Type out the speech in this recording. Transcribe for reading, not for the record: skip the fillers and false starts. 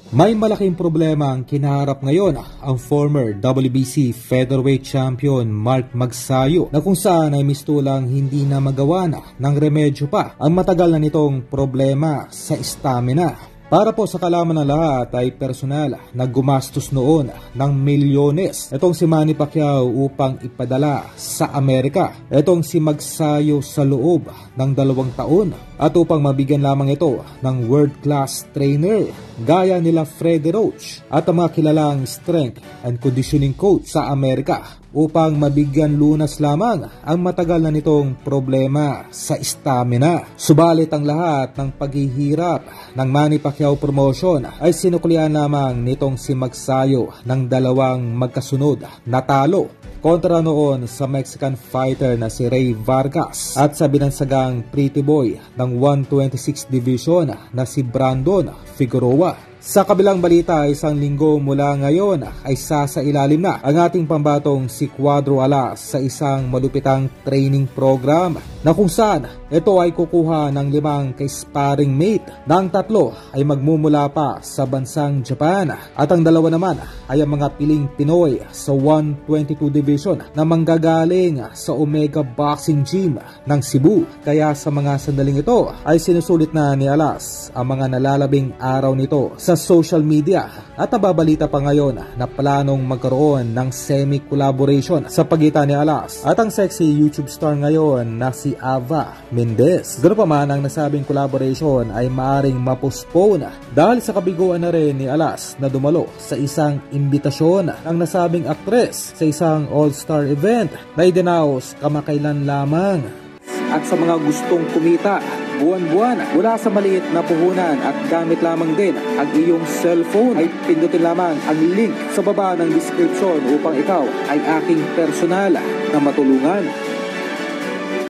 May malaking problema ang kinaharap ngayon ang former WBC featherweight champion Mark Magsayo na kung saan ay mistulang hindi na magawa na ng remedyo pa ang matagal na nitong problema sa stamina. Para po sa kalaman ng lahat ay personal na gumastos noon ng milyones itong si Manny Pacquiao upang ipadala sa Amerika itong si Magsayo sa loob ng 2 taon at upang mabigyan lamang ito ng world-class trainer gaya nila Freddie Roach at ang mga kilalang strength and conditioning coach sa Amerika upang mabigyan lunas lamang ang matagal na nitong problema sa stamina. Subalit ang lahat ng paghihirap ng Manny Pacquiao promotion ay sinuklian lamang nitong si Magsayo ng 2 magkasunod na talo kontra noon sa Mexican fighter na si Rey Vargas at sa binansagang pretty boy ng 126 division na si Brandon Figueroa. Sa kabilang balita, 1 linggo mula ngayon ay sasailalim na ang ating pambatong si Cuadro Alas sa isang malupitang training program na kung saan ito ay kukuha ng 5 ka-sparring mate na ang 3 ay magmumula pa sa bansang Japan at ang 2 naman ay ang mga piling Pinoy sa 122 division na manggagaling sa Omega Boxing Gym ng Cebu. Kaya sa mga sandaling ito ay sinusulit na ni Alas ang mga nalalabing araw nito sa social media at nababalita pa ngayon na planong magkaroon ng semi-collaboration sa pagitan ni Alas at ang sexy YouTube star ngayon na si Ava Mendez. Ganoon pa man ang nasabing collaboration ay maaring mapostpone dahil sa kabiguan na rin ni Alas na dumalo sa isang imbitasyon ng nasabing aktres sa isang all-star event na idinaos kamakailan lamang. At sa mga gustong kumita buwan-buwan mula sa maliit na puhunan at gamit lamang din ang iyong cellphone ay pindutin lamang ang link sa baba ng description upang ikaw ay aking personal na matulungan.